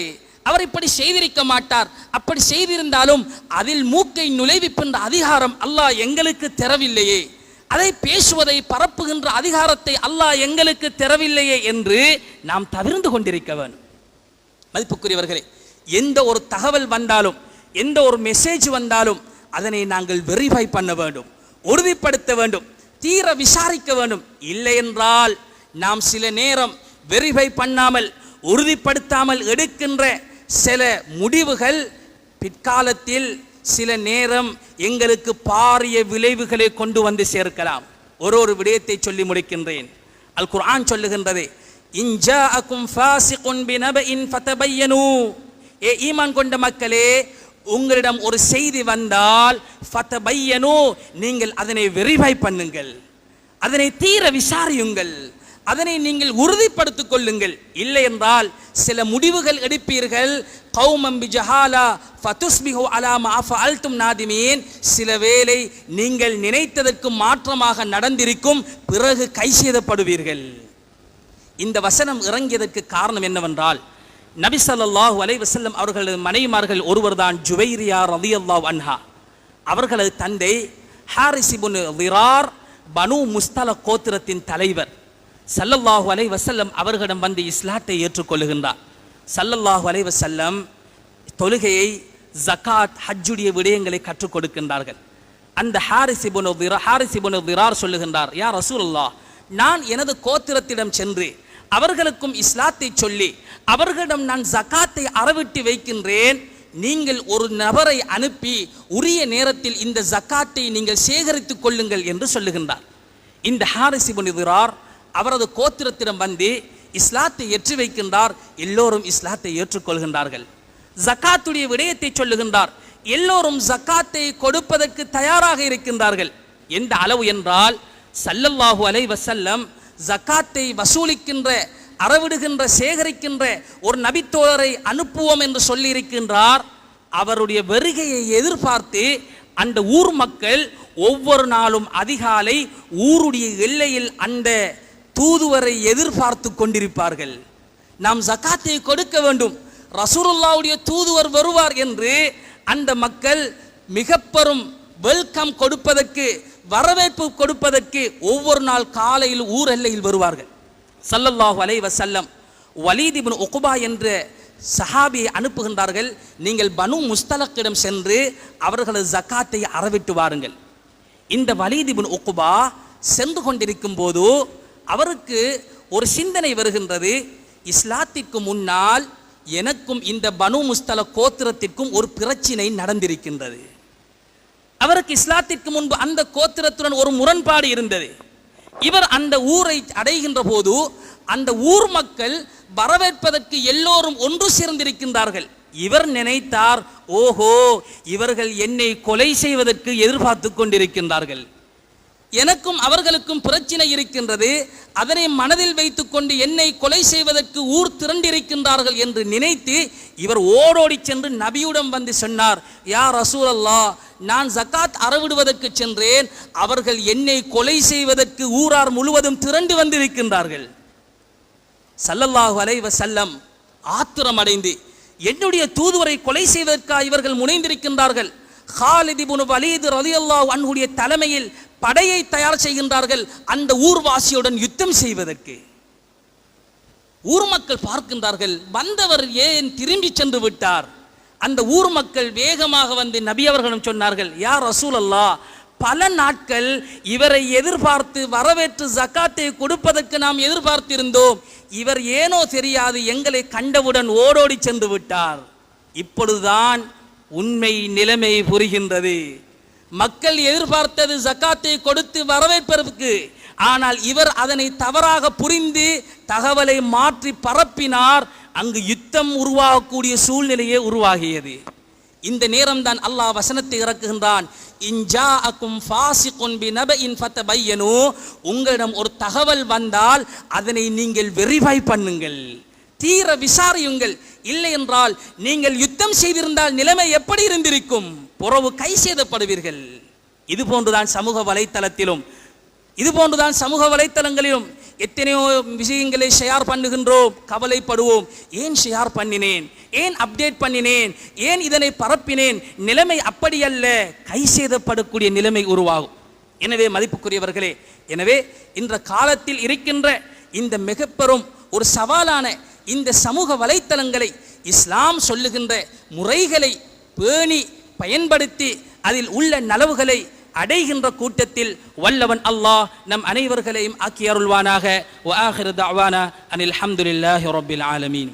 அவர் இப்படி செய்திருக்க மாட்டார். அப்படி செய்திருந்தாலும் அதில் மூக்கை நுழைவிக்கின்ற அதிகாரம் அல்லாஹ் எங்களுக்கு தரவில்லையே, அதை பேசுவதை பரப்புகின்ற அதிகாரத்தை அல்லாஹ் எங்களுக்கு தரவில்லையே என்று நாம் தவிர்ந்து கொண்டிருக்க வேண்டும். மதிப்புக்குரியவர்களே, எந்த ஒரு தகவல் வந்தாலும், எந்த ஒரு மெசேஜ் வந்தாலும் அதனை நாங்கள் வெரிஃபை பண்ண வேண்டும், உறுதிப்படுத்த வேண்டும், தீர விசாரிக்க வேண்டும். இல்லை என்றால் நாம் சில நேரம் வெரிஃபை பண்ணாமல் உறுதிப்படுத்தாமல் எடுக்கின்ற சில முடிவுகள் பிற்காலத்தில் சில நேரம் எங்களுக்கு பாரிய விளைவுகளை கொண்டு வந்து சேர்க்கலாம். ஒரு விடயத்தை சொல்லி முடிக்கின்றேன். அல் குர்ஆன் சொல்லுகின்றது, இன் ஜாஅகும் ஃபாஸிகுன் பினபஇன் ஃபதபையனு, ஏ ஈமான் கொண்ட மக்களே, உங்களிடம் ஒரு செய்தி வந்தால் ஃபதபையனு, நீங்கள் அதனை வெரிஃபை பண்ணுங்கள், அதனை தீர விசாரியுங்கள், அதனை நீங்கள் உறுதிப்படுத்திக் கொள்ளுங்கள். இல்லை என்றால் சில முடிவுகள் எடுப்பீர்கள், கௌமம் பிஜஹாலா ஃபதுஸ்பிஹு அலா மா ஃபஅல்தும் நாதிமீன், சில வேளை நீங்கள் நினைத்ததற்கு மாற்றமாக நடந்திருக்கும், பிறகு கை செய்தப்படுவீர்கள். இந்த வசனம் இறங்கியதற்கு காரணம் என்னவென்றால், நபி ஸல்லல்லாஹு அலைஹி வஸல்லம் அவர்களது மனைவிமார்கள் ஒருவர்தான் ஜுவைரியா ரலியல்லாஹு அன்ஹா. அவர்களது தந்தை ஹாரிஸ் இப்னு திரார் பனு முஸ்தலக் கோத்திரத்தின் தலைவர். ஸல்லல்லாஹு அலைஹி வஸல்லம் அவர்களிடம் வந்து இஸ்லாத்தை ஏற்றுக்கொள்ளுகின்றார். ஸல்லல்லாஹு அலைஹி வஸல்லம் தொழுகையை, ஜகாத், ஹஜ்ஜுடைய விடயங்களை கற்றுக் கொடுக்கின்றார்கள். அந்த ஹாரிஸ் இப்னு திரார் சொல்லுகின்றார், யா ரசூலுல்லாஹ், நான் எனது கோத்திரத்திடம் சென்று அவர்களுக்கும் இஸ்லாத்தை சொல்லி அவர்களிடம் நான் ஜகாத்தை அறவிட்டு வைக்கின்றேன், நீங்கள் ஒரு நபரை அனுப்பி உரிய நேரத்தில் இந்த ஜகாத்தை நீங்கள் சேகரித்துக் கொள்ளுங்கள் என்று சொல்லுகின்றார். இந்த ஹாரிஸ் இப்னு திரார் அவரது கோத்திரத்திடம் வந்து இஸ்லாத்தை ஏற்றி வைக்கின்றார். எல்லோரும் இஸ்லாத்தை ஏற்றுக்கொள்கின்றார்கள். ஜகாத்துடைய விடயத்தை சொல்லுகின்றார். எல்லோரும் ஜகாத்தை கொடுப்பதற்கு தயாராக இருக்கின்றார்கள். எந்த அளவு என்றால், ஸல்லல்லாஹு அலைஹி வஸல்லம் ஜகாத்தை வசூலிக்கின்ற, அறவிடுகின்ற, சேகரிக்கின்ற ஒரு நபித்தோழரை அனுப்புவோம் என்று சொல்லி இருக்கின்றார். அவருடைய வருகையை எதிர்பார்த்து அந்த ஊர் மக்கள் ஒவ்வொரு நாளும் அதிகாலை ஊருடைய எல்லையில் அந்த தூதுவரை எதிர்பார்த்து கொண்டிருப்பார்கள். நாம் ஜகாத்தை கொடுக்க வேண்டும், ரசூலுல்லாஹ்வுடைய தூதுவர் வருவார் என்று அந்த மக்கள் மிக பெரும் வெல்கம் கொடுப்பதற்கு, வரவேற்பு கொடுப்பதற்கு ஒவ்வொரு நாள் காலையில் ஊர் எல்லையில் வருவார்கள். ஸல்லல்லாஹு அலைஹி வஸல்லம் வலீத் இப்னு உக்பா என்ற சஹாபியை அனுப்புகின்றார்கள். நீங்கள் பனு முஸ்தலக்கிடம் சென்று அவர்களது ஜகாத்தை அறவிட்டு வாருங்கள். இந்த வலீத் இப்னு உக்பா சென்று கொண்டிருக்கும் போது அவருக்கு ஒரு சிந்தனை வருகின்றது, இஸ்லாத்திற்கு முன்னால் எனக்கும் இந்த பனு முஸ்தலக் கோத்திரத்திற்கும் ஒரு பிரச்சினை நடந்திருக்கின்றது. அவருக்கு இஸ்லாத்திற்கு முன்பு அந்த கோத்திரத்துடன் ஒரு முரண்பாடு இருந்தது. இவர் அந்த ஊரை அடைகின்ற போது அந்த ஊர் மக்கள் வரவேற்பதற்கு எல்லோரும் ஒன்று சேர்ந்திருக்கின்றார்கள். இவர் நினைத்தார், ஓஹோ, இவர்கள் என்னை கொலை செய்வதற்கு எதிர்பார்த்து கொண்டிருக்கின்றார்கள், எனக்கும் அவர்களுக்கும் பிரச்சனை இருக்கின்றது, அதனை மனதில் வைத்துக் கொண்டு என்னை கொலை செய்வதற்கு ஊர் திரண்டிருக்கின்றார்கள் என்று நினைத்து இவர் ஓடோடி சென்று நபியுடன் வந்து சொன்னார், யா ரசூலல்லாஹ், நான் ஜகாத் அறவிடுவதற்கு சென்றேன், அவர்கள் என்னை கொலை செய்வதற்கு ஊரார் முழுவதும் திரண்டு வந்திருக்கின்றார்கள். ஸல்லல்லாஹு அலைஹி வஸல்லம் ஆத்திரம் அடைந்து, என்னுடைய தூதுவரை கொலை செய்வதற்காக இவர்கள் முனைந்திருக்கின்றார்கள். காலித் இப்னு வலீத் ரலியல்லாஹு அன்ஹுடைய தலைமையில் படையை தயார் செய்கின்றார்கள் அந்த ஊர்வாசியுடன் யுத்தம் செய்வதற்கு. ஊர் மக்கள் பார்க்கின்றார்கள், வந்தவர் ஏன் திரும்பி சென்று விட்டார். அந்த ஊர் மக்கள் வேகமாக வந்து நபி அவர்களிடம் சொன்னார்கள், யா ரசூலல்லாஹ், பல நாட்கள் இவரை எதிர்பார்த்து வரவேற்று ஜகாத்தை கொடுப்பதற்கு நாம் எதிர்பார்த்திருந்தோம், இவர் ஏனோ தெரியாது எங்களை கண்டவுடன் ஓடோடி சென்று விட்டார். இப்பொழுதுதான் உண்மை நிலைமை புரிகின்றது. மக்கள் எதிர்பார்த்தது ஜகாத்தை கொடுத்து வரவேற்பதற்கு, ஆனால் இவர் அதனை தவறாக புரிந்து தகவலை மாற்றி பரப்பினார். அங்கு யுத்தம் உருவாகக்கூடிய சூழ்நிலையே உருவாகியது. இந்த நேரம் தான் அல்லாஹ் வசனத்தை இறக்குகின்றான், இன்ஜாஅக்கும் ஃபாஸிகுன் பினபஇன் ஃபதபையனு, உங்களிடம் ஒரு தகவல் வந்தால் அதனை நீங்கள் வெரிஃபை பண்ணுங்கள், தீர விசாரியுங்கள். இல்லை என்றால் நீங்கள் யுத்தம் செய்திருந்தால் நிலைமை எப்படி இருந்திருக்கும்? புறவு கை சேதப்படுவீர்கள். இது போன்றுதான் சமூக வலைத்தளத்திலும், இது போன்றுதான் சமூக வலைத்தளங்களிலும் எத்தனையோ விஷயங்களை ஷேர் பண்ணுகின்றோம், கவலைப்படுவோம். ஏன் ஷேர் பண்ணினேன், ஏன் அப்டேட் பண்ணினேன், ஏன் இதனை பரப்பினேன்? நிலைமை அப்படி அல்ல, கை சேதப்படக்கூடிய நிலைமை உருவாகும். எனவே மதிப்புக்குரியவர்களே, எனவே இன்ற காலத்தில் இருக்கின்ற இந்த மிக பெரும் ஒரு சவாலான இந்த சமூக வலைத்தளங்களை இஸ்லாம் சொல்லுகின்ற முறைகளை பேணி பயன்படுத்தி அதில் உள்ள நலவுகளை அடைகின்ற கூட்டத்தில் வல்லவன் அல்லாஹ் நம் அனைவர்களையும் ஆக்கி அருள்வானாக. வ ஆகிரு தஅவானா அனில் ஹம்துலில்லாஹி ரப்பில் ஆலமீன்.